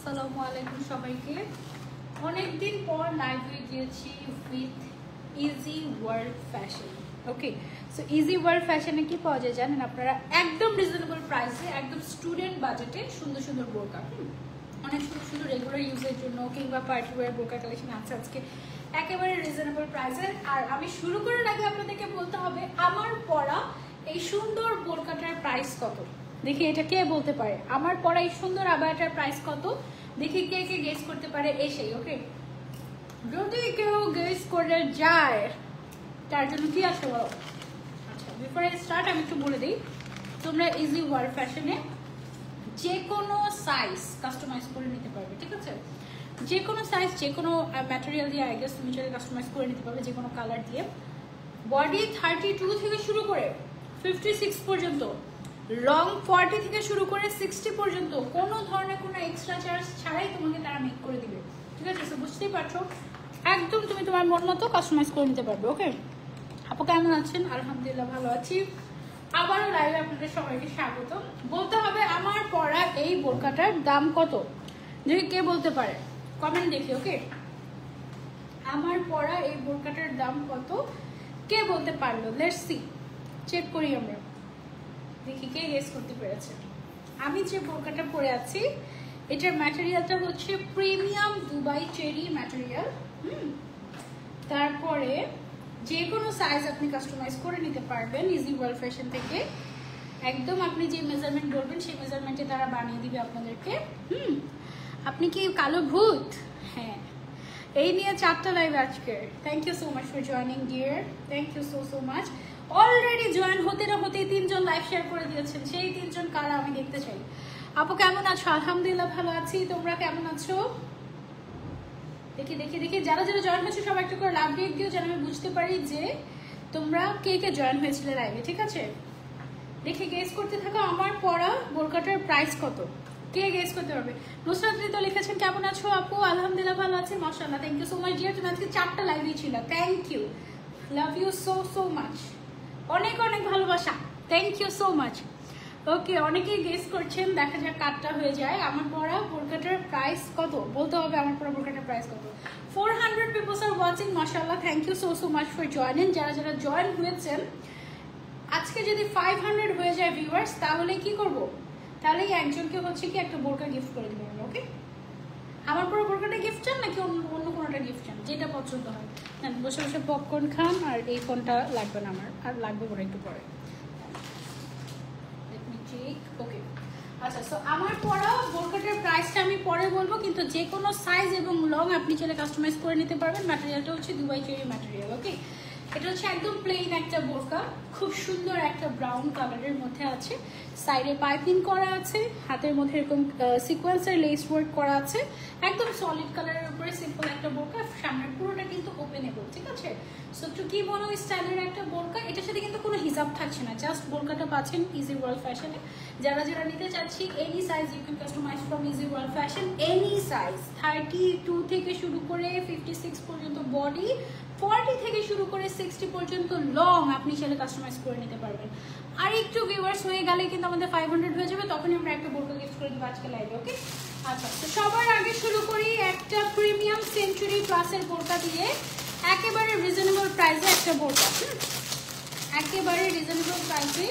আসসালামু আলাইকুম সবাইকে। অনেকদিন পর লাইভে গিয়েছি with easy world fashion. Okay, so easy world ফ্যাশনে কি পাওয়া যায় জানেন আপনারা? একদম রিজনেবল প্রাইসে, একদম স্টুডেন্ট বাজেটে সুন্দর সুন্দর বোরকা, অনেক সুন্দর সুন্দর রেগুলার ইউজের জন্য কিংবা পার্টি ওয়্যার বোরকা কালেকশন আছে আজকে একেবারে রিজনেবল প্রাইসে। আর আমি শুরু করার আগে আপনাদেরকে বলতে হবে আমার পরা এই সুন্দর বোরকাটার প্রাইস কত। দেখি এটা কে বলতে পারে, আমার পরা এই সুন্দর আবায়াটার প্রাইস কত, দেখি কে কে গেস করতে পারে এসেই। ওকে, যদি কেউ গেস করে যায় তার জন্য কি আছে বলো। আচ্ছা, বিফোর আই স্টার্ট আমি একটু বলে দিই, তোমরা ইজি ওয়ার্ল্ড ফ্যাশনে যে কোনো সাইজ কাস্টমাইজ করে নিতে পারবে, ঠিক আছে? যে কোনো সাইজ, যে কোনো ম্যাটেরিয়াল দিয়ে আই গেস তুমি চাইলে কাস্টমাইজ করে নিতে পারবে, যে কোনো কালার দিয়ে। বডি 32 থেকে শুরু করে 56 পর্যন্ত, লং 40 থেকে শুরু করে 60 পর্যন্ত, কোনো ধরনের কোনো এক্সট্রা চার্জ ছাড়াই তোমাকে তারা মেক করে দিবে, ঠিক আছে? তো বুঝতেই পারছো, একদম তুমি তোমার মন মতো কাস্টমাইজ করে নিতে পারবে। ওকে আপু কেমন আছেন? আলহামদুলিল্লাহ ভালো আছি। আবারও লাইভে আপনাদের সবাইকে স্বাগত। বলতে হবে আমার পরা এই বোরকাটার দাম কত, যদি কে বলতে পারে কমেন্ট দেখি। ওকে, আমার পরা এই বোরকাটার দাম কত কে বলতে পারলো? লেটস সি, চেক করি আমরা, দেখি কে গেস করতে পেরেছে। আমি যে বোরকাটা পরে আছি এটার ম্যাটেরিয়ালটা হচ্ছে প্রিমিয়াম দুবাই চেরি ম্যাটেরিয়াল। তারপরে যে কোনো সাইজ আপনি কাস্টমাইজ করে নিতে পারবেন ইজি ওয়ার্ল্ড ফ্যাশন থেকে। একদম আপনি যে মেজারমেন্ট বলবেন সেই মেজারমেন্টে তারা বানিয়ে দিবে আপনাদেরকে। আপনি কি কালো ভূত? হ্যাঁ, এই নিয়ে 4টা লাইভ আজকে। Thank you so much for joining dear, thank you so so much. Already join হতে না হতেই 3 জন লাইভ শেয়ার করে দিয়েছেন, সেই 3 জন কারা আমি দেখতে চাই। আপু কেমন আছো? আলহামদুলিল্লাহ ভালো আছি, তোমরা কেমন আছো? দেখি দেখি দেখি, যারা যারা জয়েন হয়েছে সবাই একটু করে লাভ রেট দিও যেন আমি বুঝতে পারি যে তোমরা কে কে জয়েন হয়েছিলে লাইভে, ঠিক আছে? দেখে গেস করতে থাকো আমার পরা বোরকাটার প্রাইস কত, কে গেস করতে পারবে। নুসরাত রিতা লিখেছেন কেমন আছো আপু? আলহামদুলিল্লাহ ভালো আছি, মাশাআল্লাহ। Thank you so much dear, তুমি আজকে 4টা লাইভই ছিল, thank you, love you so so much, অনেক অনেক ভালোবাসা, thank you so much. Okay, অনেকেই গেস করছেন, দেখা যাক কাটটা হয়ে যায়। আমার পরা বোরকাটার প্রাইস কত বলতে হবে, আমার পরা বোরকাটার প্রাইস কত। 400 পিপলস আর ওয়াচিং, মাশাআল্লাহ, thank you so so much for joining. যারা যারা জয়েন হয়েছেন, আজকে যদি 500 হয়ে যায় ভিউয়ার্স তাহলে কি করব, তাহলে একজনকে হচ্ছে কি একটা বোরকা গিফট করে দেবো। ওকে, আমার পুরো বোরকাটা গিফট চান নাকি অন্য কোনোটা গিফট চান, যেটা পছন্দ হয়। বসে বসে পপকর্ন খান, আর এই ফোনটা লাগবে না আমার, আর লাগবে পরে একটু পরে। ওকে আচ্ছা, সো আমার পরা বোরকাটার প্রাইসটা আমি পরে বলবো, কিন্তু যে কোনো সাইজ এবং লং আপনি চাইলে কাস্টমাইজ করে নিতে পারবেন। ম্যাটেরিয়ালটা হচ্ছে দুবাই চেরি ম্যাটেরিয়াল। ওকে, এটা হচ্ছে একদম প্লেন একটা বোরকা, খুব সুন্দর একটা ব্রাউন কালারের মধ্যে আছে, সাইডে পাইপিং করা আছে, হাতের মধ্যে এরকম সিকোয়েন্সের লেস ওয়ার্ক করা আছে, একদম সলিড কালারের উপরে সিম্পল একটা বোরকা, সামনের পুরোটা কিন্তু ওপেনেবল, ঠিক আছে? সো একটু কি বলো স্টাইলের একটা বোরকা, এটার সাথে কিন্তু কোনো হিসাব থাকছে না, জাস্ট বোরকাটা পাচ্ছেন ইজি ওয়ার্ল্ড ফ্যাশনে। যারা যারা নিতে চাচ্ছি, any size you can customise from easy world fashion, any size, 32 থেকে শুরু করে 56 পর্যন্ত বডি, 40 থেকে শুরু করে 60 পর্যন্ত লং আপনি চাইলে কাস্টমাইজ করে নিতে পারবেন। আর একটু ভিউয়ার্স হয়ে গেলে কিন্তু আমাদের 500 হয়ে যাবে, তখনই আমরা একটা বোরকা গিফট করে দেবো আজকে লাইভে। ওকে আচ্ছা, তো সবার আগে শুরু করি একটা প্রিমিয়াম সেঞ্চুরি প্লাসের বোরকা দিয়ে, একেবারে রিজনেবল প্রাইসে একটা বোরকা, একেবারে রিজনেবল প্রাইসে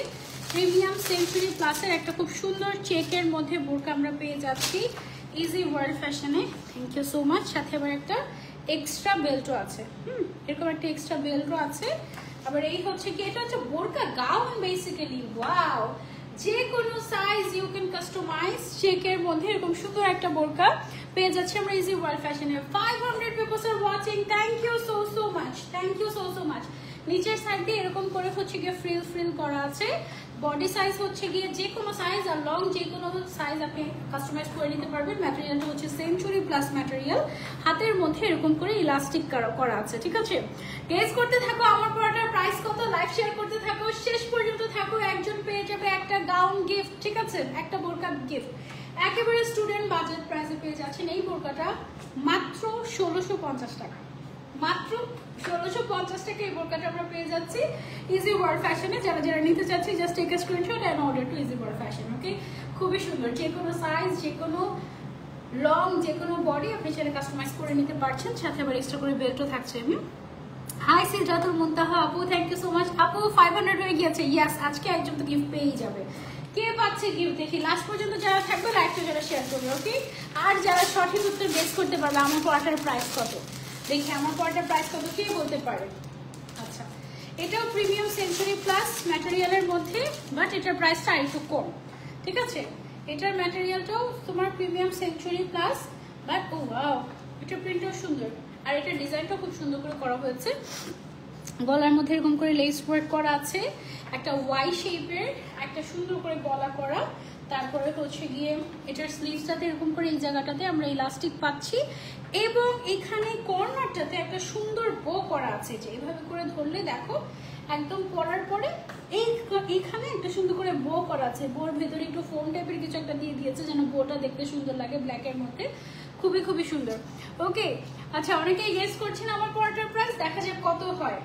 প্রিমিয়াম সেঞ্চুরি প্লাসের একটা খুব সুন্দর চেকের মধ্যে বোরকা আমরা পেয়ে যাচ্ছি ইজি ওয়ার্ল্ড ফ্যাশনে। Thank you so much. সাথে আবার একটা এক্সট্রা বেল্টও আছে, এরকম একটা এক্সট্রা বেল্টও আছে। আবার এই হচ্ছে কি, এটা হচ্ছে বোরকা গাউন বেসিক্যালি। ওয়াও, যে কোনো সাইজ ইউ ক্যান কাস্টমাইজ, চেকের মধ্যে এরকম সুন্দর একটা বোরকা পেয়ে যাচ্ছে আমরা ইজি ওয়ার্ল্ড ফ্যাশনে। 500 peoples are watching, thank you so so much, thank you so so much. নিচের সাইড দিয়ে এরকম করে হচ্ছে গিয়ে ফ্রিল ফ্রিল করা আছে, বডি সাইজ হচ্ছে গিয়ে যে কোনো সাইজ, আর লং যে কোনো সাইজ আপনি কাস্টমাইজ করে নিতে পারবেন। ম্যাটেরিয়ালটা হচ্ছে সেঞ্চুরি প্লাস ম্যাটেরিয়াল, হাতের মধ্যে এরকম করে ইলাস্টিক করা আছে, ঠিক আছে? গেস করতে থাকো আমার পরাটার প্রাইস কত, লাইভ শেয়ার করতে থাকো, শেষ পর্যন্ত থাকো, একজন পেয়ে যাবে একটা গাউন গিফট, ঠিক আছে? একটা বোরকা গিফট, একেবারে স্টুডেন্ট বাজেট প্রাইসে পেয়ে যাচ্ছেন এই বোরকাটা মাত্র 1650 টাকা, মাত্র 1650 টাকা এই বোরকাটা আমরা পেয়ে যাচ্ছি ইজি ওয়ার্ল্ড ফ্যাশনে। যারা যারা নিতে চাচ্ছি just take a screenshot and order to easy world fashion. Okay, খুবই সুন্দর, যে কোনো সাইজ, যে কোনো লং যে কোনো বডি আপনি চাইলে কাস্টমাইজ করে নিতে পারছেন, সাথে আবার এক্সট্রা করে বেল্টও থাকছে। হাই সিদ্ধাতুল মুনতাহা আপু, থ্যাংক ইউ সো মাচ আপু। 500 হয়ে গিয়েছে, ইয়েস আজকে একজন তো গিফট পেয়েই যাবে। কে পাচ্ছে গিফট দেখি, লাস্ট পর্যন্ত যারা থাকবে লাইকটা যারা শেয়ার করবে, ওকে। আর যারা সঠিক উত্তর গেস করতে পারবে আমার পড়াটার প্রাইস কত, দেখি আমার পড়াটার প্রাইস কত কে বলতে পারে। আচ্ছা, এটাও প্রিমিয়াম সেঞ্চুরি প্লাস ম্যাটেরিয়ালের মধ্যে, বাট এটার প্রাইসটা আর একটু কম, ঠিক আছে। এটার ম্যাটেরিয়ালটাও তোমার premium century plus, but oh wow, এটার প্রিন্টটাও সুন্দর, আর এটার ডিজাইনটাও খুব সুন্দর করে করা হয়েছে। গলার মধ্যে এরকম করে লেস ওয়ার্ক করা আছে, একটা ওয়াই শেপের একটা সুন্দর করে গলা করা। তারপরে হচ্ছে গিয়ে এটার স্লিভসটাতে এরকম করে এই জায়গাটাতে আমরা ইলাস্টিক পাচ্ছি, এবং এখানে কর্নারটাতে একটা সুন্দর বো করা আছে, যে এইভাবে করে ধরলে দেখো একদম পরার পরে এইখানে একটা সুন্দর করে বো করা আছে। বোর ভেতরে একটু ফোম টাইপের কিছু একটা দিয়ে দিয়েছে যেন বোটা দেখতে সুন্দর লাগে, ব্ল্যাকের মধ্যে খুবই খুবই সুন্দর। ওকে, আচ্ছা অনেকেই গেস করছেন আমার পরাটার প্রাইস, দেখা যাক কত হয়।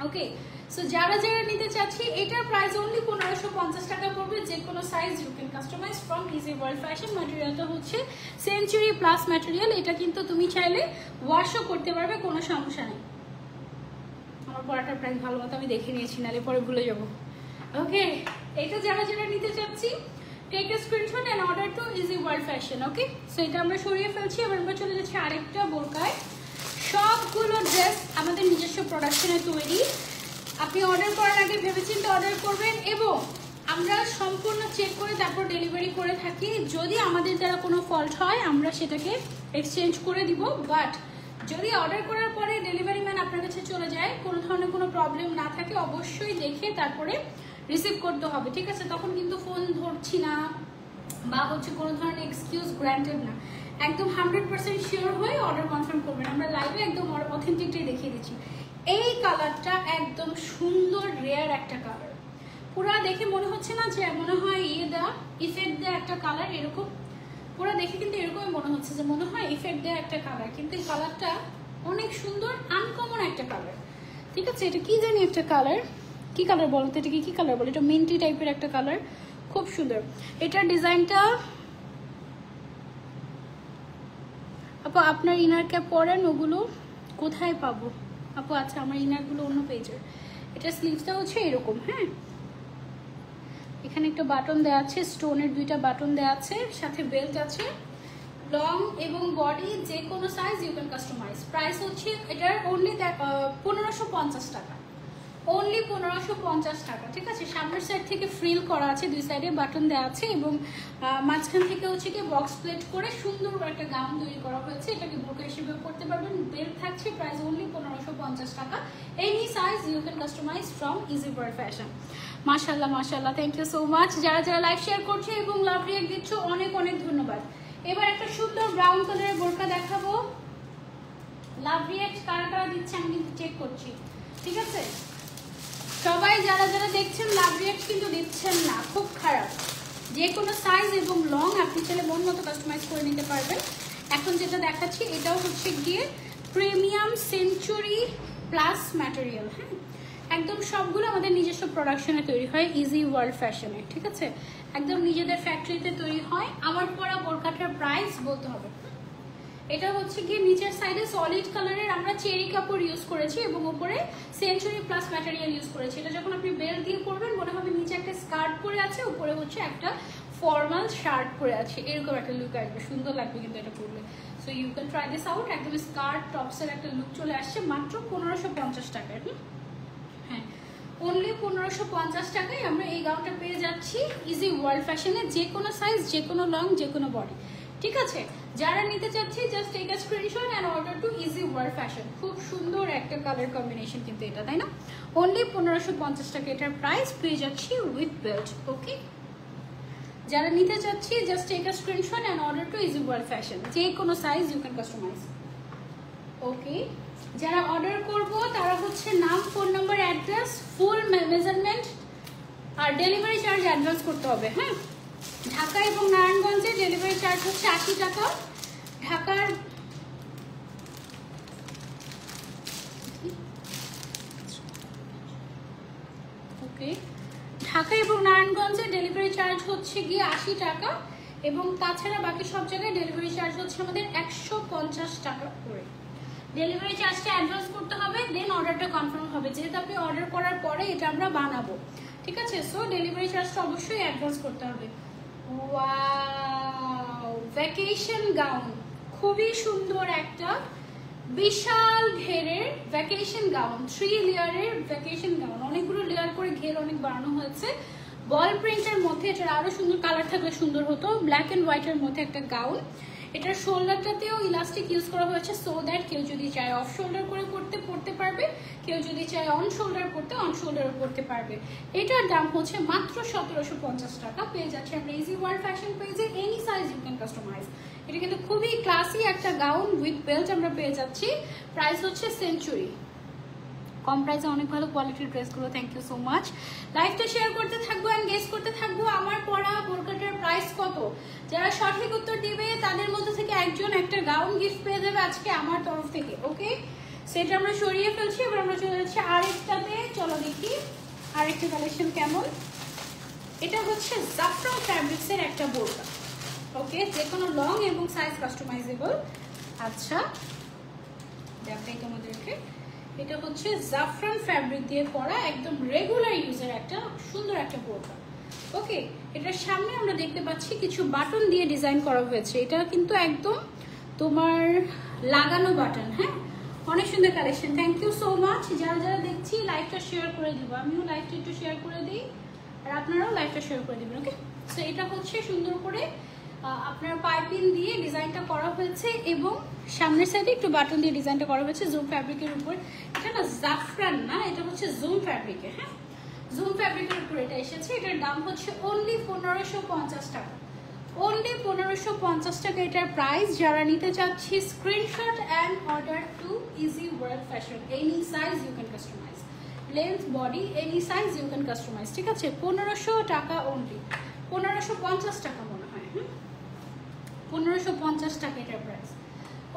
ওকে, সো যারা যারা নিতে চাচ্ছি, এটার প্রাইস অনলি 1550 টাকা পড়বে, যে কোনো size you can customise from easy world Fashion. ম্যাটেরিয়ালটা হচ্ছে সেঞ্চুরি প্লাস ম্যাটেরিয়াল, এটা কিন্তু তুমি চাইলে ওয়াশও করতে পারবে, কোনো সমস্যা নেই। আমার পরাটার প্রাইস ভালো মতো আমি দেখে নিয়েছি, নালে পরে ভুলে যাব। ওকে, এটা যারা যারা নিতে চাচ্ছি, take a screenshot and order to easy world fashion. Okay, so এটা আমরা সরিয়ে ফেলছি, এবার আমরা চলে যাচ্ছি আরেকটা বোরকায়। সবগুলো ড্রেস আমাদের নিজস্ব প্রোডাকশনে তৈরি, আপনি অর্ডার করার আগে ভেবেচিন্তে অর্ডার করবেন, এবং আমরা সম্পূর্ণ চেক করে তারপর ডেলিভারি করে থাকি। যদি আমাদের দ্বারা কোনো ফল্ট হয় আমরা সেটাকে এক্সচেঞ্জ করে দিব, বাট যদি অর্ডার করার পরে ডেলিভারি ম্যান আপনার কাছে চলে যায়, কোনো ধরনের কোনো প্রবলেম না থাকে, অবশ্যই দেখে তারপরে রিসিভ করতে হবে, ঠিক আছে। তখন কিন্তু ফোন ধরছি না বা হচ্ছে কোনো ধরনের এক্সকিউজ গ্র্যান্টেড না, একদম 100% শিওর হয়ে অর্ডার কনফার্ম করবেন। আমরা লাইভে একদম অথেন্টিকটাই দেখিয়ে দিচ্ছি। এই কালারটা একদম সুন্দর রেয়ার একটা কালার, পুরা দেখে মনে হচ্ছে না যে মনে হয় ইফেক্ট দেয়া একটা কালার, এরকম পুরা দেখে কিন্তু এরকমই মনে হচ্ছে যে মনে হয় ইফেক্ট দেয়া একটা কালার, কিন্তু এই কালারটা অনেক সুন্দর, আনকমন একটা কালার, ঠিক আছে। এটা কি জানি একটা কালার, কি কালার বলো তো, এটাকে কি কালার বলো, এটা মিন্টি টাইপের একটা কালার, খুব সুন্দর। এটার ডিজাইনটা আপু আপনার ইনার ক্যাপ পরেন, ওগুলো কোথায় পাবো আপু? আচ্ছা, আমার ইনারগুলো অন্য পেজের। এটা স্লিভসটা হচ্ছে এরকম, হ্যাঁ, এখানে একটা বাটন দেওয়া আছে, স্টোনের 2টা বাটন দেওয়া আছে, সাথে বেল্ট আছে। লং এবং বডি যে কোনো size you can customise. Price হচ্ছে এটার অনলি 1550 টাকা, অনলি 1550 টাকা, ঠিক আছে। সামনের সাইড থেকে ফ্রিল করা আছে, 2 সাইডে বাটন দেওয়া আছে, এবং মাঝখান থেকে হচ্ছে কি বক্স প্লেট করে সুন্দর করে একটা গাউন তৈরি করা হয়েছে, এটাকে বোরকা হিসেবে পড়তে পারবেন। বেল্ট থাকছে, প্রাইস অনলি 1550 টাকা। Any size you can customise from easy world fashion. মাশাআল্লাহ মাশাআল্লাহ, থ্যাংক ইউ সো মাচ। যারা যারা লাইভ শেয়ার করছে এবং লাভ রিয়েক্ট দিচ্ছ, অনেক অনেক ধন্যবাদ। এবার একটা সুন্দর ব্রাউন কালারের বোরকা দেখাবো। লাভ রিয়েক্ট কারা কারা দিচ্ছে আমি কিন্তু চেক করছি, ঠিক আছে। সবাই যারা যারা দেখছেন লাভ রিয়েক্ট কিন্তু দিচ্ছেন না, খুব খারাপ। যে কোনো সাইজ এবং লং আপনি চাইলে মন মতো কাস্টমাইজ করে নিতে পারবেন। এখন যেটা দেখাচ্ছি এটাও হচ্ছে গিয়ে প্রিমিয়াম সেঞ্চুরি প্লাস ম্যাটেরিয়াল, হ্যাঁ, একদম সবগুলো আমাদের নিজস্ব প্রোডাকশনে তৈরি হয় ইজি ওয়ার্ল্ড ফ্যাশনে, ঠিক আছে, একদম নিজেদের ফ্যাক্টরিতে তৈরি হয়। আমার পরা বোরকাটার প্রাইস বলতে হবে, এটা হচ্ছে গিয়ে নিচের সাইডে সলিড কালারের আমরা চেরি কাপড় ইউজ করেছি, এবং উপরে সেঞ্চুরি প্লাস ম্যাটেরিয়াল ইউজ করেছি। এটা যখন আপনি বেল্ট দিয়ে পরবেন মনে হবে নিচে একটা স্কার্ট পরে আছে, উপরে হচ্ছে একটা ফর্মাল শার্ট পরে আছে, এরকম একটা লুক আসবে, সুন্দর লাগবে কিন্তু এটা পরলে। So you can try this out. একদম স্কার্ট টপসের একটা লুক চলে আসছে, মাত্র 1550 টাকায়। হ্যাঁ, অনলি 1550 টাকায় আমরা এই গাউনটা পেয়ে যাচ্ছি ইজি ওয়ার্ল্ড ফ্যাশনে, যে কোনো সাইজ, যে কোনো লং, যে কোনো বডি, ঠিক আছে। যারা নিতে চাচ্ছি just take a screenshot and order to easy world fashion. খুব সুন্দর একটা কালার কম্বিনেশন কিন্তু এটা, তাই না? অনলি 1550 টাকা এটার প্রাইস, পেয়ে যাচ্ছি উইথ বেল্ট। ওকে, যারা নিতে চাচ্ছি just take a screenshot and order to easy world fashion, যে কোনো size you can customise. Okay, যারা অর্ডার করব তারা হচ্ছে নাম, phone number, address, full measurement আর ডেলিভারি চার্জ অ্যাডভান্স করতে হবে, হ্যাঁ। ঢাকা এবং নারায়ণগঞ্জে ডেলিভারি চার্জ হচ্ছে 80 টাকা। ঢাকার ওকে, ঢাকা এবং নারায়ণগঞ্জে ডেলিভারি চার্জ হচ্ছে গিয়ে 80 টাকা, এবং তাছাড়া বাকি সব জায়গায় ডেলিভারি চার্জ হচ্ছে আমাদের 150 টাকা করে। ডেলিভারি চার্জটা অ্যাডভান্স করতে হবে, দেন অর্ডারটা কনফার্ম হবে, যেহেতু আপনি অর্ডার করার পরে এটা আমরা বানাবো, ঠিক আছে? সো ডেলিভারি চার্জটা অবশ্যই অ্যাডভান্স করতে হবে। ওয়াও, ভ্যাকেশন গাউন, খুবই সুন্দর একটা বিশাল ঘেরের ভ্যাকেশন গাউন, 3 লেয়ারের ভ্যাকেশন গাউন, অনেকগুলো লেয়ার করে ঘের অনেক বানানো হয়েছে। বল প্রিন্টের মধ্যে, এটার আরো সুন্দর কালার থাকলে সুন্দর হতো, ব্ল্যাক এন্ড হোয়াইটের মধ্যে একটা গাউন। এটার শোল্ডারটাতেও ইলাস্টিক ইউজ করা হয়েছে, সো দ্যাট কেউ যদি চায় অফ শোল্ডার করে পড়তে পারবে, কেউ যদি চায় অন শোল্ডার করতে অন শোল্ডারও করতে পারবে। এটার দাম হচ্ছে মাত্র 1750 টাকা। পেয়ে যাচ্ছে আমরা ইজি ওয়ার্ল্ড ফ্যাশন পেজে, any size you can customise. এটা কিন্তু খুবই ক্লাসি একটা গাউন উইথ বেল্ট আমরা পেয়ে যাচ্ছি। প্রাইস হচ্ছে সেঞ্চুরি, কম প্রাইসে অনেক ভালো কোয়ালিটির ড্রেসগুলো। Thank you so much. লাইভটা শেয়ার করতে থাকবো অ্যান্ড গেস করতে থাকবো আমার পরা বোরকাটার প্রাইস কত। যারা সঠিক উত্তর দিবে তাদের মধ্যে থেকে একজন একটা গাউন গিফট পেয়ে যাবে আজকে আমার তরফ থেকে। ওকে, সেটা আমরা সরিয়ে ফেলছি, এবার আমরা চলে যাচ্ছি আরেকটাতে। চলো দেখি আরেকটা কালেকশন কেমন। এটা হচ্ছে জাফরান ফ্যাব্রিক্সের একটা বোরকা। ওকে, যে কোনো লং এবং সাইজ কাস্টমাইজেবল। আচ্ছা দেখাই তোমাদেরকে, এটা হচ্ছে জাফরান ফ্যাব্রিক দিয়ে করা একদম রেগুলার ইউজের একটা সুন্দর একটা বোরকা। ওকে, এটার সামনে আমরা দেখতে পাচ্ছি কিছু বাটন দিয়ে ডিজাইন করা হয়েছে। এটা কিন্তু একদম তোমার লাগানো বাটন। হ্যাঁ, অনেক সুন্দর collection. Thank you so much. যারা যারা দেখছি লাইভটা শেয়ার করে দিব, আমিও লাইভটা একটু শেয়ার করে দিই আর আপনারাও লাইভটা শেয়ার করে দিবেন। ওকে, সো এটা হচ্ছে সুন্দর করে আপনার পাইপিং দিয়ে ডিজাইনটা করা হয়েছে এবং সামনের সাইডে একটু বাটন দিয়ে ডিজাইনটা করা হয়েছে জুম ফ্যাব্রিকের উপর। এটা না জাফরান না, এটা হচ্ছে জুম ফ্যাব্রিকে। হ্যাঁ, জুম ফ্যাব্রিকের উপর এটা এসেছে। এটার দাম হচ্ছে অনলি 1550 টাকা। অনলি 1550 টাকা এটার প্রাইস। যারা নিতে চাচ্ছি screenshot and order to easy world fashion, any size you can customise, length body any size you can customise. ঠিক আছে, 1500 টাকা অনলি, 1550 টাকা মনে হয়। 1550 টাকা এটার প্রাইস,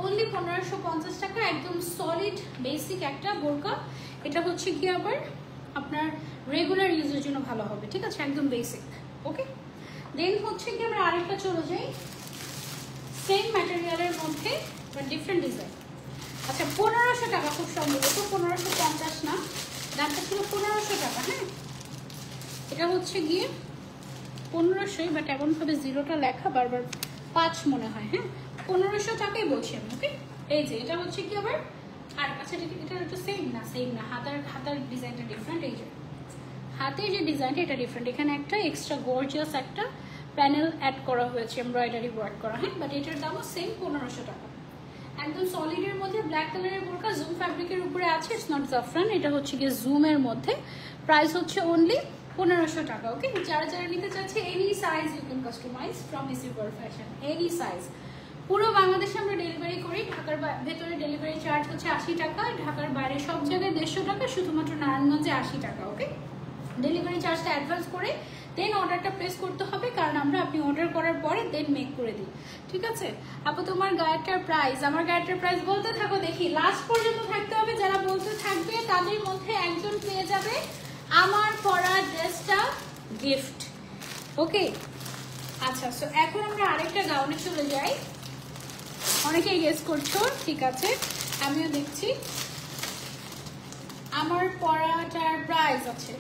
অনলি 1550 টাকা। একদম সলিড বেসিক একটা বোরকা। এটা হচ্ছে কি আবার আপনার রেগুলার ইউজের জন্য ভালো হবে। ঠিক আছে, একদম বেসিক। ওকে, দেন হচ্ছে কি আমরা আরেকটা চলে যাই সেম ম্যাটেরিয়ালের মধ্যে বাট ডিফারেন্ট ডিজাইন। আচ্ছা, 1500 টাকা খুব সম্ভবত, 1550 না, দামটা ছিল 1500 টাকা। হ্যাঁ, এটা হচ্ছে গিয়ে 1500, বাট এমনভাবে জিরোটা লেখা বারবার 5 মনে হয়। হ্যাঁ, 1500 টাকাই বলছি আমি। ওকে, এই যে এটা হচ্ছে কি আবার আর আচ্ছা, এটা একটু সেম না, হাতার ডিজাইনটা ডিফারেন্ট। এই যে হাতের যে ডিজাইনটা এটা ডিফারেন্ট, এখানে একটা এক্সট্রা গর্জিয়াস একটা প্যানেল অ্যাড করা হয়েছে, এমব্রয়ডারি ওয়ার্ক করা। হ্যাঁ, বাট এটার দামও সেম 1500 টাকা। একদম সলিডের মধ্যে ব্ল্যাক কালারের বোরকা, জুম ফ্যাব্রিকের উপরে আছে। ইটস নট জাফরান, এটা হচ্ছে গিয়ে জুমের মধ্যে। প্রাইস হচ্ছে অনলি 1500 টাকা। ওকে, যারা যারা নিতে চাচ্ছে any size you can customise from easy world fashion, any size. পুরো বাংলাদেশে আমরা ডেলিভারি করি। ঢাকার ভেতরে ডেলিভারি চার্জ হচ্ছে 80 টাকা, ঢাকার বাইরে সব জায়গায় 150 টাকা, শুধুমাত্র নারায়ণগঞ্জে 80 টাকা। ওকে, ডেলিভারি চার্জটা অ্যাডভান্স করে দেন অর্ডারটা প্লেস করতে হবে, কারণ আমরা আপনি অর্ডার করার পরে দেন মেক করে দিই। ঠিক আছে আপু, তোমার গায়েরটার প্রাইস, আমার গায়েরটার প্রাইস বলতে থাকো, দেখি লাস্ট পর্যন্ত থাকতে হবে। যারা বলতে থাকবে তাদের মধ্যে একজন পেয়ে যাবে আমার পরা ড্রেসটা গিফট। ওকে, আচ্ছা, সো এখন আমরা আরেকটা গাউনে চলে যাই। অনেকেই গেস করছো, ঠিক আছে, আমিও দেখছি। আমার পরাটার প্রাইস আছে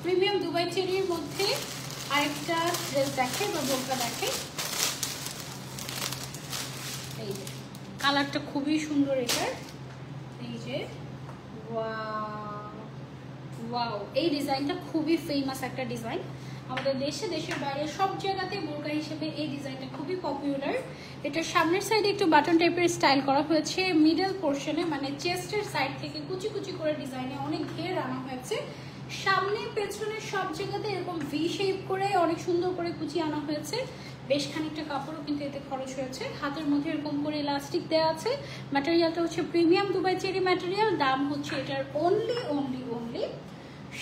প্রিমিয়াম দুবাই চেরির মধ্যে আরেকটা ড্রেস দেখে বা বোরকা দেখে। এই যে কালারটা খুবই সুন্দর এটার। এই যে ওয়াও, এই ডিজাইনটা খুবই ফেমাস একটা ডিজাইন আমাদের দেশে, দেশের বাইরে সব জায়গাতে বোরকা হিসেবে এই ডিজাইনটা খুবই পপুলার। এটার সামনের সাইডে একটু বাটন টাইপের স্টাইল করা হয়েছে, মিডল পোর্শনে মানে চেস্টের সাইড থেকে কুচি কুচি করে ডিজাইনে অনেক ঘের আনা হয়েছে। সামনে পেছনে সব জায়গাতে এরকম ভি শেপ করে অনেক সুন্দর করে কুচি আনা হয়েছে। বেশ খানিকটা কাপড়ও কিন্তু এতে খরচ হয়েছে। হাতের মধ্যে এরকম করে ইলাস্টিক দেওয়া আছে। ম্যাটেরিয়ালটা হচ্ছে প্রিমিয়াম দুবাই চেরি ম্যাটেরিয়াল। দাম হচ্ছে এটার অনলি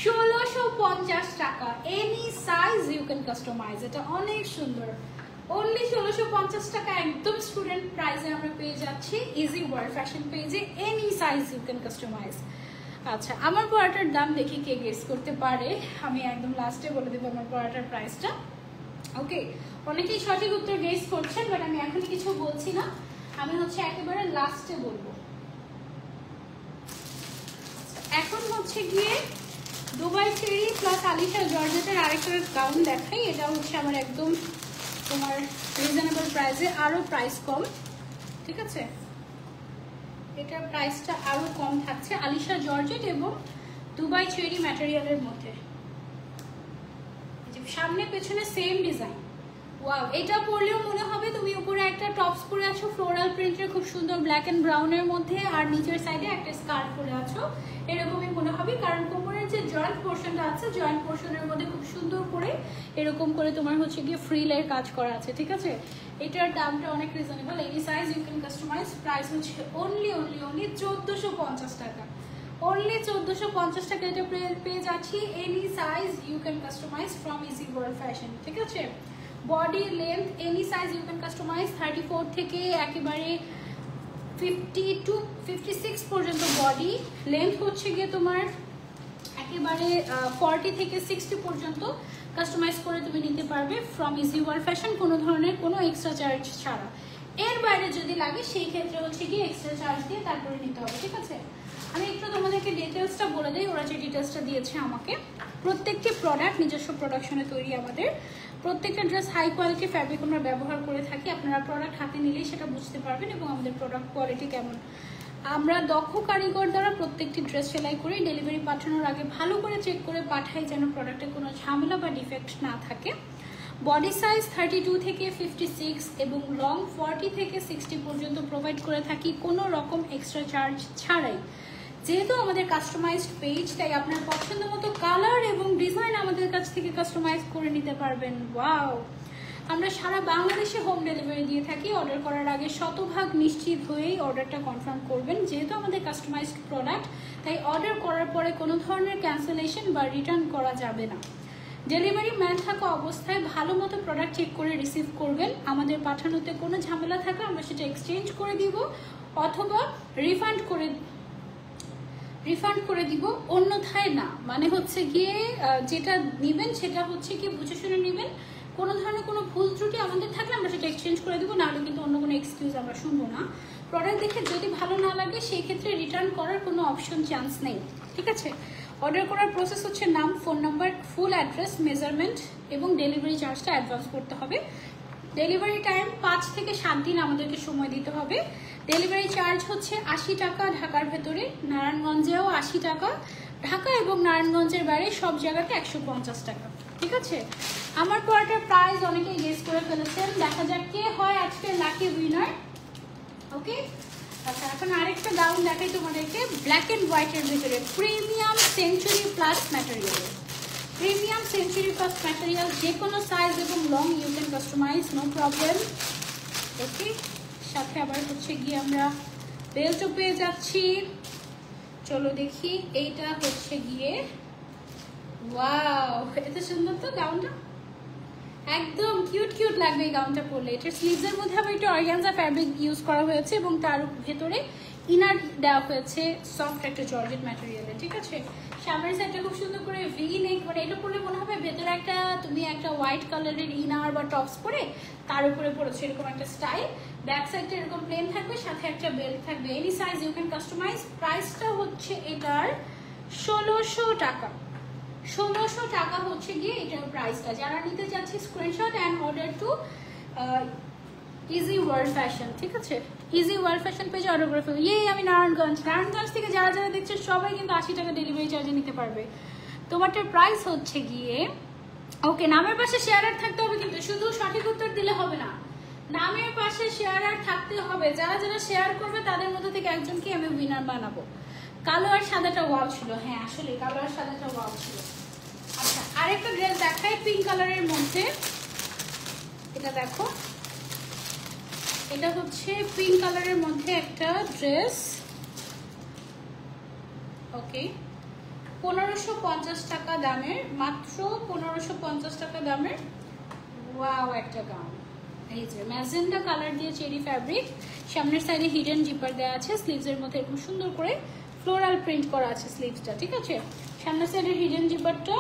1650 টাকা। Any size you can customise. এটা অনেক সুন্দর, অনলি 1650 টাকা, একদম স্টুডেন্ট প্রাইসে আমরা পেয়ে যাচ্ছি ইজি ওয়ার্ল্ড ফ্যাশন পেজে। Any size you can customise. আচ্ছা, আমার পরাটার দাম দেখি কে গেস করতে পারে। আমি একদম লাস্টে বলে দেবো আমার পরাটার প্রাইসটা। ওকে, অনেকেই সঠিক উত্তর গেস করছেন, বাট আমি এখনই কিছু বলছি না, আমি হচ্ছে একেবারে লাস্টে বলবো। এখন হচ্ছে গিয়ে দুবাই চেরি প্লাস আলিশা জর্জেটের আরেকটা গাউন দেখাই। এটা হচ্ছে আমার একদম তোমার রিজনেবল প্রাইসে, আরো প্রাইস কম, ঠিক আছে, এটার প্রাইসটা আরো কম থাকছে। আলিশা জর্জেট এবং দুবাই চেরি ম্যাটেরিয়ালের মধ্যে, সামনে পেছনে সেম ডিজাইন। ওয়াও, এটা পরলেও মনে হবে তুমি উপরে একটা টপস পরে আছো ফ্লোরাল প্রিন্টের খুব সুন্দর ব্ল্যাক এন্ড ব্রাউনের মধ্যে, আর নিচের সাইডে একটা স্কার্ট পরে আছো, এরকমই মনে হবে। কারণ কোমরের যে জয়েন্ট পোর্শনটা আছে, জয়েন্ট পোর্শনের মধ্যে খুব সুন্দর করে এরকম করে তোমার হচ্ছে গিয়ে ফ্রিলের কাজ করা আছে, ঠিক আছে। এটার দামটা অনেক reasonable, any size you can customise. Price হচ্ছে অনলি 1450 টাকা, অনলি 1450 টাকা। এটা পেয়ে যাচ্ছি any size you can customise from easy world fashion, ঠিক আছে। Body length any size you can customise, 34 থেকে একেবারে 50 টু 56 পর্যন্ত বডি লেন্থ হচ্ছে গিয়ে তোমার একেবারে 40 থেকে 60 পর্যন্ত কাস্টমাইজ করে তুমি নিতে পারবে ফ্রম ইজি ওয়ার্ল্ড ফ্যাশন, কোনো ধরনের কোনো এক্সট্রা চার্জ ছাড়া। এর বাইরে যদি লাগে সেই ক্ষেত্রে হচ্ছে গিয়ে এক্সট্রা চার্জ দিয়ে তারপরে নিতে হবে, ঠিক আছে। আমি একটু তোমাদেরকে ডিটেলসটা বলে দিই, ওরা যে ডিটেলসটা দিয়েছে আমাকে। প্রত্যেকটি প্রোডাক্ট নিজস্ব প্রোডাকশনে তৈরি আমাদের, প্রত্যেকটা ড্রেস হাই কোয়ালিটি ফ্যাব্রিক আমরা ব্যবহার করে থাকি। আপনারা প্রোডাক্ট হাতে নিলেই সেটা বুঝতে পারবেন এবং আমাদের প্রোডাক্ট কোয়ালিটি কেমন। আমরা দক্ষ কারিগর দ্বারা প্রত্যেকটি ড্রেস সেলাই করে ডেলিভারি পাঠানোর আগে ভালো করে চেক করে পাঠাই, যেন প্রোডাক্টে কোনো ঝামেলা বা ডিফেক্ট না থাকে। বডি সাইজ 32 থেকে 56 এবং লং 40 থেকে 60 পর্যন্ত প্রোভাইড করে থাকি কোনো রকম এক্সট্রা চার্জ ছাড়াই। যেহেতু আমাদের কাস্টমাইজড পেজ, তাই আপনার পছন্দ মতো কালার এবং ডিজাইন আমাদের কাছ থেকে কাস্টমাইজ করে নিতে পারবেন। ওয়াও, আমরা সারা বাংলাদেশে হোম ডেলিভারি দিয়ে থাকি। অর্ডার করার আগে শতভাগ নিশ্চিত হয়েই অর্ডারটা কনফার্ম করবেন। যেহেতু আমাদের কাস্টমাইজড প্রোডাক্ট, তাই অর্ডার করার পরে কোনো ধরনের ক্যান্সেলেশন বা রিটার্ন করা যাবে না। ডেলিভারি ম্যান থাকা অবস্থায় ভালো মতো প্রোডাক্ট চেক করে রিসিভ করবেন। আমাদের পাঠানোতে কোনো ঝামেলা থাকলে আমরা সেটা এক্সচেঞ্জ করে দিব অথবা রিফান্ড করে দিব, অন্যথায় না। মানে হচ্ছে গিয়ে যেটা নেবেন সেটা হচ্ছে গিয়ে বুঝে শুনে নেবেন। কোনো ধরনের কোনো ভুল ত্রুটি আমাদের থাকলে আমরা সেটা এক্সচেঞ্জ করে দেবো, নাহলে কিন্তু অন্য কোনো এক্সকিউজ আমরা শুনবো না। প্রোডাক্ট দেখে যদি ভালো না লাগে সেই ক্ষেত্রে রিটার্ন করার কোনো অপশন চান্স নেই, ঠিক আছে। অর্ডার করার প্রসেস হচ্ছে নাম, phone number, full address, measurement এবং ডেলিভারি চার্জটা অ্যাডভান্স করতে হবে। ডেলিভারি টাইম 5 থেকে 7 দিন আমাদেরকে সময় দিতে হবে। ডেলিভারি চার্জ হচ্ছে 80 টাকা ঢাকার ভেতরে, নারায়ণগঞ্জেও 80 টাকা, ঢাকা এবং নারায়ণগঞ্জের বাইরে সব জায়গাতে 150 টাকা, ঠিক আছে। আমার পরটার প্রাইস অনেকেই গেস করে ফেলেছেন, দেখা যাক কে হয় আজকের লাকি উইনার। ওকে, আচ্ছা এখন আরেকটা গাউন দেখাই তোমাদেরকে, ব্ল্যাক এন্ড হোয়াইটের ভিতরে premium century plus material. Premium century plus material, যে কোনো সাইজ এবং long you can customise, no problem. Okay, সাথে আবার হচ্ছে গিয়ে আমরা বেল্টও পেয়ে যাচ্ছি। চলো দেখি, এইটা হচ্ছে গিয়ে ওয়াও, এত সুন্দর তো গাউনটা, একদম কিউট কিউট লাগবে এই গাউনটা পরলে। এটার স্লিভসের মধ্যে আবার একটু অর্গানজা ফ্যাব্রিক ইউজ করা হয়েছে এবং তার ভেতরে ইনার দেওয়া হয়েছে সফট একটা জর্জেট ম্যাটেরিয়ালে, ঠিক আছে। সামনের সাইডটা খুব সুন্দর করে ভি নেক, মানে এটা পরলে মনে হবে ভেতরে একটা তুমি একটা হোয়াইট কালারের ইনার বা টপস পরে তার উপরে পরেছো, এরকম একটা স্টাইল। ব্যাক সাইডটা এরকম প্লেন থাকবে, সাথে একটা বেল্ট থাকবে। Any size you can customise. প্রাইসটা হচ্ছে এটার 1600 টাকা। 1600 টাকা হচ্ছে গিয়ে এটার প্রাইসটা। যারা নিতে চাচ্ছি screenshot and order to easy world fashion, ঠিক আছে। ইজি ওয়ার্ল্ড ফ্যাশন পেজে অর্ডার করে ফেলবো। আমি নারায়ণগঞ্জ থেকে যারা যারা দেখছে সবাই কিন্তু 80 টাকা ডেলিভারি চার্জে নিতে পারবে। তোমারটার প্রাইস হচ্ছে গিয়ে, ওকে, নামের পাশে শেয়ার আর থাকতে হবে, কিন্তু শুধু সঠিক উত্তর দিলে হবে না, নামের পাশে শেয়ার আর থাকতে হবে। যারা যারা শেয়ার করবে তাদের মধ্যে থেকে একজনকে আমি উইনার বানাবো। কালো আর সাদাটা ওয়াও ছিল, হ্যাঁ আসলে কালো আর সাদাটা ওয়াও ছিল। আচ্ছা, আরেকটা ড্রেস দেখাই পিঙ্ক কালারের মধ্যে, এটা দেখো, এটা হচ্ছে পিঙ্ক কালারের মধ্যে একটা ড্রেস। ওকে, 1550 টাকা দামের, মাত্র 1550 টাকা দামের ওয়াও একটা গাউন। এই যে ম্যাজেন্ডা কালার দিয়ে চেরি ফ্যাব্রিক, সামনের সাইডে হিডেন জিপার দেওয়া আছে, স্লিভসের মধ্যে খুব সুন্দর করে ফ্লোরাল প্রিন্ট করা আছে স্লিভসটা, ঠিক আছে। সামনের সাইডের হিডেন জিপারটা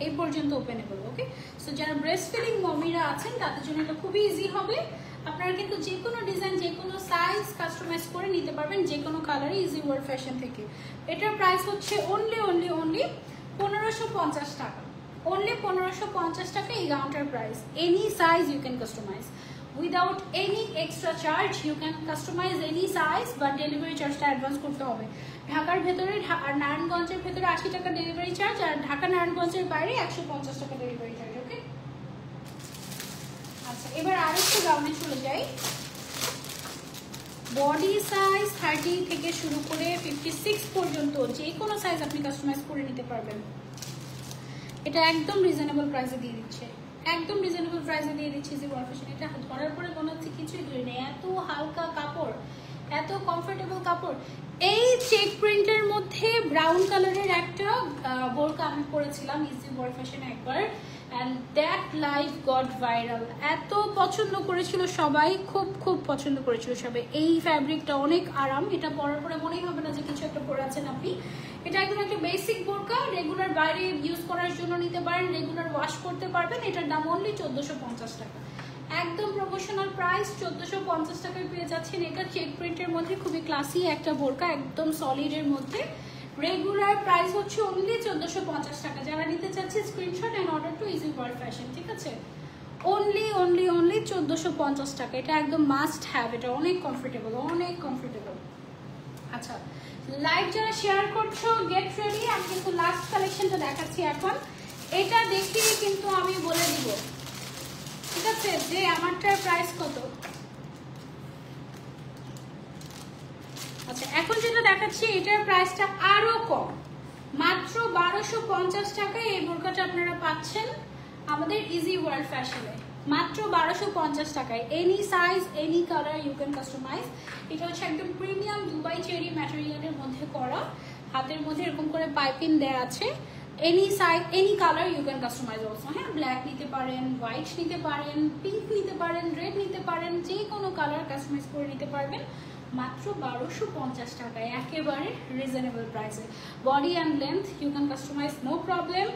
এই পর্যন্ত ওপেনেবল। ওকে, সো যারা ব্রেস্ট ফিডিং মমিরা আছেন তাদের জন্য এটা খুবই ইজি হবে। আপনারা কিন্তু যে কোনো ডিজাইন, যে কোনো সাইজ কাস্টমাইজ করে নিতে পারবেন, যে কোনো কালারে, ইজি ওয়ার্ল্ড ফ্যাশন থেকে। এটার প্রাইস হচ্ছে অনলি 1550 টাকা। অনলি 1550 টাকা এই গাউনটার price. Any size you can customise without any extra charge. You can customise any size, but delivery চার্জটা অ্যাডভান্স করতে হবে। ঢাকার ভেতরে আর নারায়ণগঞ্জের ভেতরে 80 টাকা ডেলিভারি চার্জ, আর ঢাকা নারায়ণগঞ্জের বাইরে 150 টাকা ডেলিভারি চার্জ। ওকে, আচ্ছা এবার আরেকটা গাউনে চলে যাই। বডি সাইজ 30 থেকে শুরু করে 56 পর্যন্ত যে কোনো সাইজ আপনি কাস্টমাইজ করে নিতে পারবেন। এটা একদম রিজনেবল প্রাইসে দিয়ে দিচ্ছে, একদম রিজনেবল প্রাইসে দিয়ে দিচ্ছে ইজি ওয়ার্ল্ড ফ্যাশন। এটা ধরার পরে মনে হচ্ছে কিছুই ধরে নেই, এত হালকা কাপড়, এত কমফোর্টেবল কাপড়। এই চেক প্রিন্টের মধ্যে ব্রাউন কালারের একটা বোরকা আমি পরেছিলাম ইজি ওয়ার্ল্ড ফ্যাশনে একবার, and that life goat viral. এত পছন্দ করেছিল সবাই, খুব খুব পছন্দ করেছিল সবাই। এই ফ্যাব্রিকটা অনেক আরাম, এটা পরার পরে মনেই হবে না যে কিছু একটা পরে আছেন আপনি। এটা একদম একটা বেসিক বোরকা, রেগুলার বাইরে ইউজ করার জন্য নিতে পারেন, রেগুলার ওয়াশ করতে পারবেন। এটার দাম অনলি 1450 টাকা, একদম প্রমোশনাল প্রাইস। 1450 টাকায় পেয়ে যাচ্ছেন এটা চেক প্রিন্টের মধ্যে, খুবই ক্লাসি একটা বোরকা, একদম সলিডের মধ্যে। রেগুলার প্রাইস হচ্ছে অনলি 1450 টাকা। যারা নিতে চাচ্ছে screenshot and order to easy world fashion, ঠিক আছে? অনলি 1450 টাকা। এটা একদম মাস্ট হ্যাভ, এটা অনেক কমফোর্টেবল, অনেক কমফোর্টেবল। আচ্ছা, লাইভ যারা শেয়ার করছো গেট রেডি। আমি কিন্তু লাস্ট কালেকশনটা দেখাচ্ছি এখন। এটা দেখিয়ে কিন্তু আমি বলে দিব, ঠিক আছে, যে আমারটার প্রাইস কত। আচ্ছা, এখন যেটা দেখাচ্ছি এটার প্রাইসটা আরো কম, মাত্র 1250 টাকায় এই বোরকাটা আপনারা পাচ্ছেন আমাদের ইজি ওয়ার্ল্ড ফ্যাশনে, মাত্র 1250 টাকায়। Any size, any colour you can customise. এটা হচ্ছে একদম প্রিমিয়াম দুবাই চেরি ম্যাটেরিয়ালের মধ্যে করা, হাতের মধ্যে এরকম করে পাইপিং দেওয়া আছে। Any size, any colour you can customise also. হ্যাঁ, ব্ল্যাক নিতে পারেন, হোয়াইট নিতে পারেন, পিঙ্ক নিতে পারেন, রেড নিতে পারেন, যে কোনো কালার কাস্টমাইজ করে নিতে পারবেন মাত্র 1250 টাকায়, একেবারে রিজনেবল প্রাইসে। Body and length you can customise, no problem.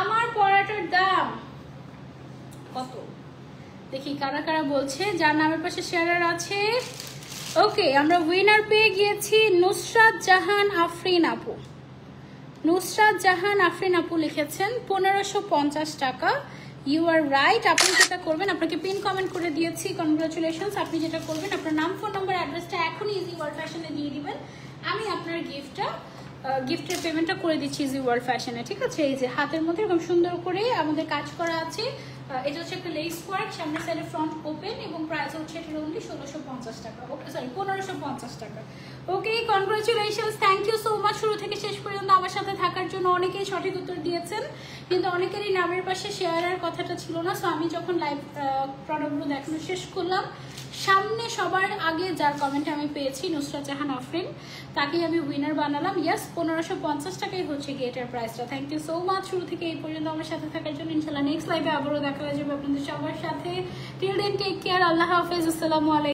আমার পরাটার দাম কত দেখি কারা কারা বলছে, যার নামের পাশে শেয়ারার আছে। ওকে, আমরা উইনার পেয়ে গিয়েছি নুসরাত জাহান আফরিন আপু। নুসরাত জাহান আফরিন আপু লিখেছেন 1550 টাকা। You are right. আপনি যেটা করবেন, আপনাকে পিন কমেন্ট করে দিয়েছি, কনগ্রাচুলেশনস। আপনি যেটা করবেন, আপনার নাম, ফোন নাম্বার, অ্যাড্রেসটা এখনই ইজি ওয়ার্ল্ড ফ্যাশনে দিয়ে দিবেন। আমি আপনার গিফটের পেমেন্টটা করে দিচ্ছি ইজি ওয়ার্ল্ড ফ্যাশনে, ঠিক আছে? এই যে হাতের মধ্যে এরকম সুন্দর করে আমাদের কাজ করা আছে। এটা হচ্ছে একটা লেস ওয়ার্ক, সামনের সাইডে ফ্রন্ট ওপেন, এবং প্রাইস হচ্ছে এটার অনলি 1650 টাকা। ওকে, সরি 1550 টাকা। Okay, congratulations, thank you so much শুরু থেকে শেষ পর্যন্ত আমার সাথে থাকার জন্য। অনেকেই সঠিক উত্তর দিয়েছেন, কিন্তু অনেকেরই নামের পাশে শেয়ারের কথাটা ছিল না। সো আমি যখন লাইভ প্রোডাক্টগুলো দেখানো শেষ করলাম, সামনে সবার আগে যার কমেন্ট আমি পেয়েছি নুসরাত জাহান আফরিন, তাকেই আমি উইনার বানালাম। ইয়াস, 1550 টাকাই হচ্ছে গেটের প্রাইসটা। থ্যাংক ইউ সো মাচ শুরু থেকে এই পর্যন্ত আমার সাথে থাকার জন্য। ইনশাল্লাহ নেক্সট লাইভে আবারও দেখা হয়ে যাবে আপনাদের সবার সাথে। টিল দেন টেক কেয়ার, আল্লাহ হাফেজ, আসসালামু আলাইকুম।